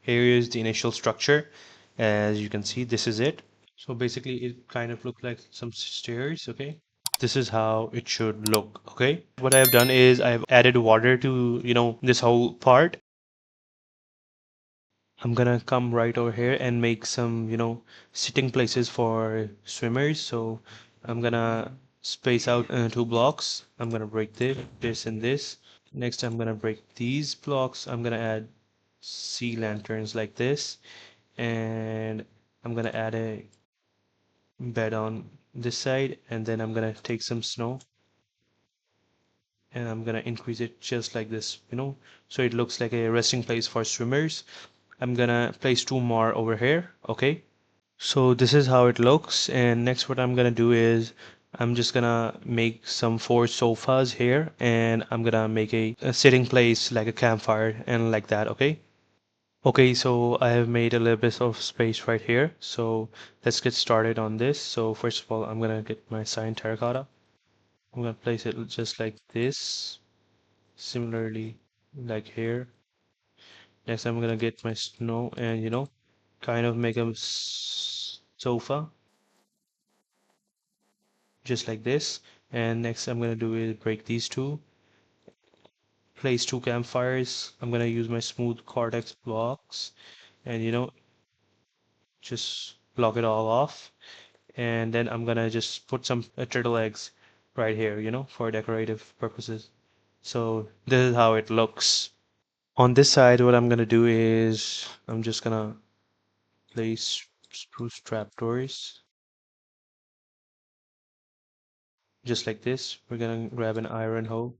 here is the initial structure. As you can see, this is it. So basically it kind of looks like some stairs, okay? This is how it should look, okay? What I've done is I've added water to, this whole part. I'm gonna come right over here and make some, sitting places for swimmers. So I'm gonna space out 2 blocks. I'm gonna break this and this. Next, I'm gonna break these blocks. I'm gonna add sea lanterns like this, and I'm gonna add a bed on this side, and then I'm gonna take some snow and I'm gonna increase it just like this, so it looks like a resting place for swimmers. I'm gonna place 2 more over here, okay? So this is how it looks, and next what I'm gonna do is I'm just gonna make some 4 sofas here, and I'm gonna make a sitting place like a campfire and like that, okay? Okay, so I have made a little bit of space right here. So let's get started on this. So first of all, I'm gonna get my cyan terracotta. I'm gonna place it just like this, similarly like here. Next, I'm gonna get my snow and kind of make a sofa just like this. And next, I'm gonna do is break these two, place 2 campfires. I'm gonna use my smooth cortex blocks and just block it all off. And then I'm gonna just put some turtle eggs right here, for decorative purposes. So this is how it looks. On this side, what I'm gonna do is I'm just gonna place spruce trapdoors just like this. We're gonna grab an iron hoe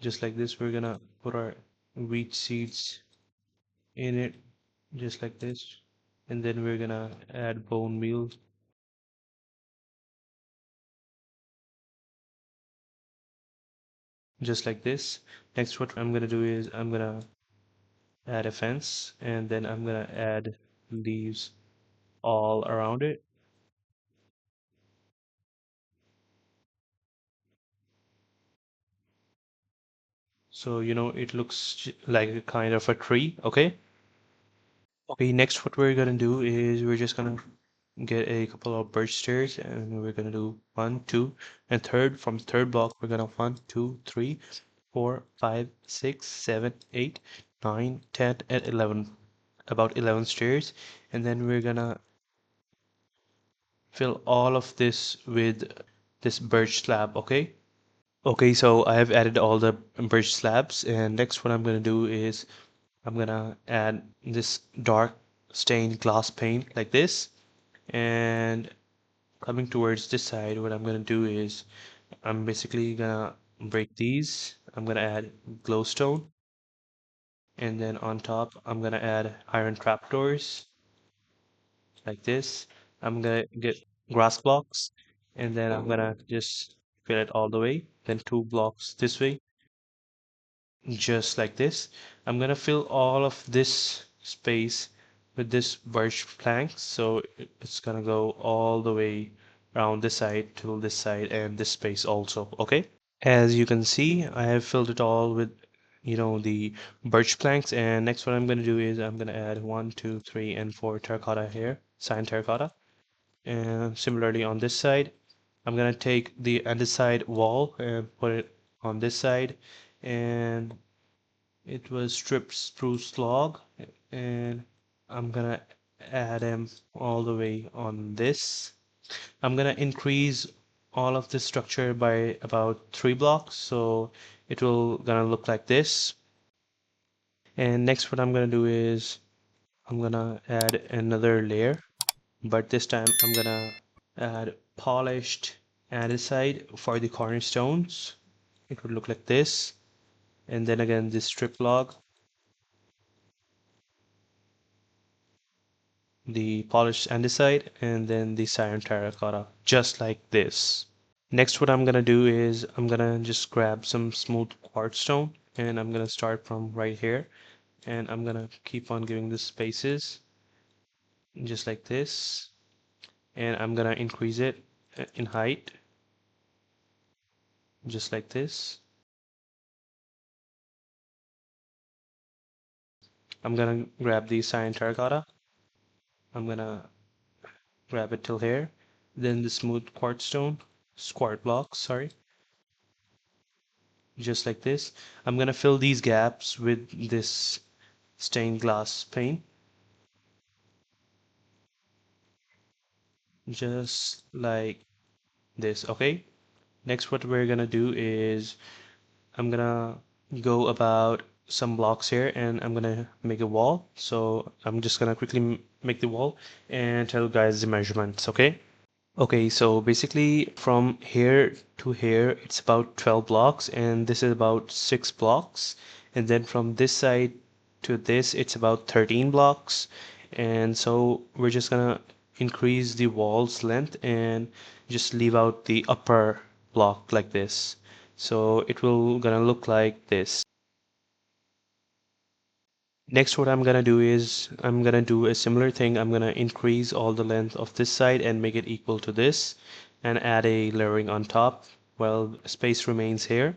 just like this. We're gonna put our wheat seeds in it just like this, and then we're gonna add bone meal just like this. Next, what I'm gonna do is I'm gonna add a fence, and then I'm gonna add leaves all around it. So, it looks like a kind of a tree, okay? Okay, next what we're gonna do is we're just gonna get a couple of birch stairs and we're gonna do one, two, and third. From the third block, we're gonna 1, 2, 3, 4, 5, 6, 7, 8, 9, 10, and 11. About 11 stairs. And then we're gonna fill all of this with this birch slab, okay? Okay, so I have added all the birch slabs, and next what I'm gonna do is I'm gonna add this dark stained glass paint like this. And coming towards this side, what I'm gonna do is I'm basically gonna break these. I'm gonna add glowstone, and then on top I'm gonna add iron trapdoors like this. I'm gonna get grass blocks, and then I'm gonna just fill it all the way. Then 2 blocks this way, just like this. I'm gonna fill all of this space with this birch planks, so it's gonna go all the way around this side till this side and this space also, okay? As you can see, I have filled it all with, the birch planks, and next what I'm gonna do is I'm gonna add 1, 2, 3, and 4 terracotta here, cyan terracotta. And similarly on this side, I'm gonna take the underside wall and put it on this side, and it was stripped spruce log, and I'm gonna add them all the way on this. I'm gonna increase all of this structure by about 3 blocks, so it will gonna look like this. And next what I'm gonna do is I'm gonna add another layer, but this time I'm gonna add polished andesite for the cornerstones. It would look like this. And then again this strip log, the polished andesite, and then the cyan terracotta, just like this. Next, what I'm gonna do is I'm gonna just grab some smooth quartz stone, and I'm gonna start from right here, and I'm gonna keep on giving this spaces just like this, and I'm gonna increase it in height just like this. I'm gonna grab the cyan terracotta. I'm gonna grab it till here. Then the smooth quartz stone, squart blocks, sorry, just like this. I'm gonna fill these gaps with this stained glass paint, just like this, okay? Next, what we're gonna do is I'm gonna go about some blocks here and I'm gonna make a wall. So I'm just gonna quickly make the wall and tell you guys the measurements, okay? Okay, so basically from here to here, it's about 12 blocks, and this is about 6 blocks. And then from this side to this, it's about 13 blocks. And so we're just gonna increase the wall's length and just leave out the upper block like this. So it will gonna look like this. Next, what I'm gonna do is I'm gonna do a similar thing. I'm gonna increase all the length of this side and make it equal to this and add a layering on top. Well, space remains here,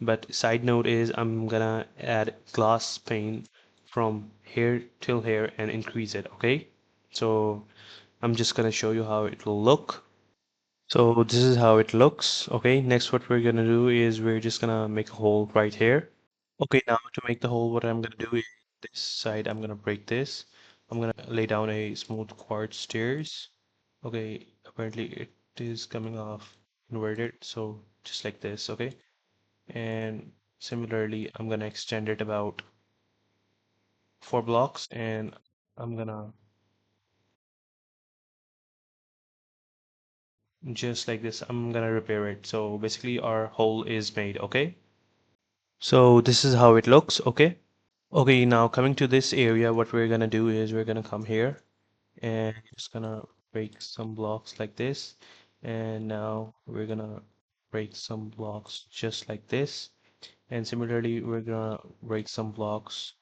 but side note is I'm gonna add glass pane from here till here and increase it, okay? So I'm just gonna show you how it will look. So this is how it looks, okay? Next, what we're gonna do is we're just gonna make a hole right here. Okay, now to make the hole, what I'm gonna do is this side, I'm gonna break this. I'm gonna lay down a smooth quartz stairs. Okay, apparently it is coming off inverted, so just like this, okay? And similarly, I'm gonna extend it about 4 blocks and I'm gonna just like this, I'm gonna repair it. So basically our hole is made, okay? So this is how it looks, okay? Okay, now coming to this area, what we're gonna do is we're gonna come here and just gonna break some blocks like this, and now we're gonna break some blocks just like this, and similarly we're gonna break some blocks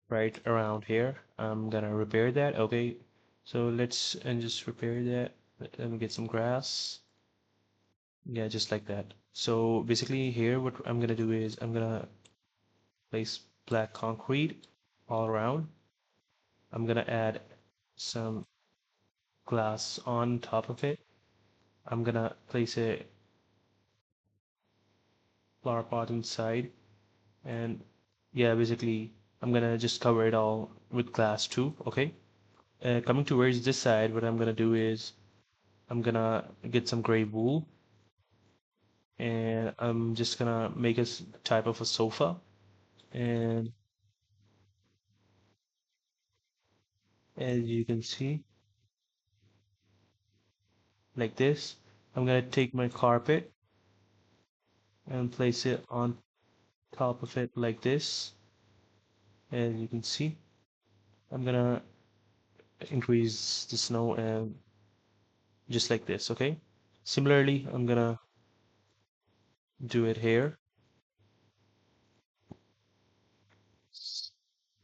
right around here. I'm gonna repair that, okay? So let's and just repair that. Let me get some grass. Yeah, just like that. So basically here what I'm gonna do is I'm gonna place black concrete all around. I'm gonna add some glass on top of it. I'm gonna place a flower pot inside, and yeah, basically I'm gonna just cover it all with glass too, okay? Coming towards this side, what I'm gonna do is I'm gonna get some gray wool and I'm just gonna make a type of a sofa, and as you can see, like this, I'm gonna take my carpet and place it on top of it like this. As you can see, I'm gonna increase the snow and just like this, okay? Similarly, I'm gonna do it here.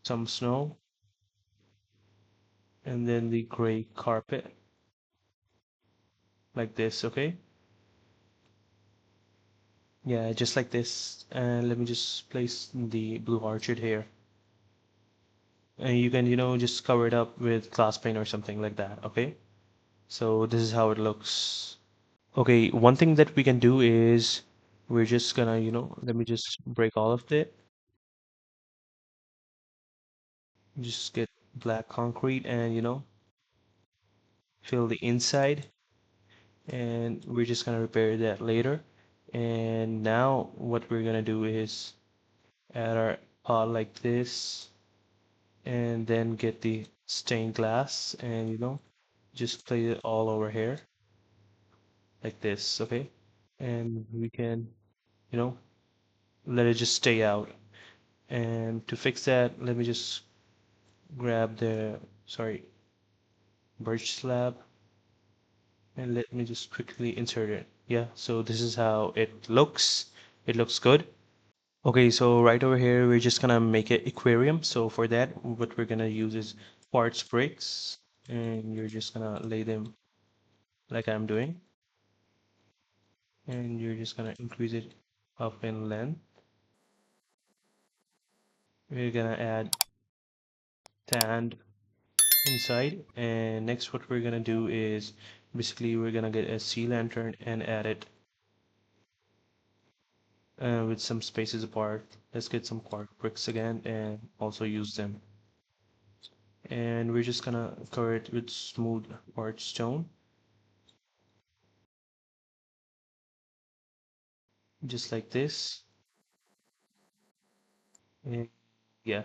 Some snow and then the gray carpet like this, okay? Yeah, just like this. And let me just place the blue orchid here. And you can, just cover it up with glass paint or something like that, okay? So this is how it looks. Okay, one thing that we can do is we're just gonna, let me just break all of it. Just get black concrete and, fill the inside, and we're just gonna repair that later. And now what we're gonna do is add our pot like this, and then get the stained glass and just place it all over here like this, okay? And we can you know let it just stay out. And to fix that, let me just grab the sorry birch slab and let me just quickly insert it. Yeah, so this is how it looks good. Okay, so right over here, we're just gonna make an aquarium. So for that, what we're gonna use is quartz bricks, and you're just gonna lay them like I'm doing, and you're just gonna increase it up in length. We're gonna add sand inside. And next what we're gonna do is basically we're gonna get a sea lantern and add it with some spaces apart. Let's get some quartz bricks again and also use them. And we're just gonna cover it with smooth quartz stone, just like this. And yeah,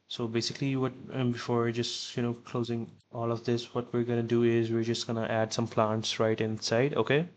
so basically what before just closing all of this, what we're gonna do is we're just gonna add some plants right inside, okay?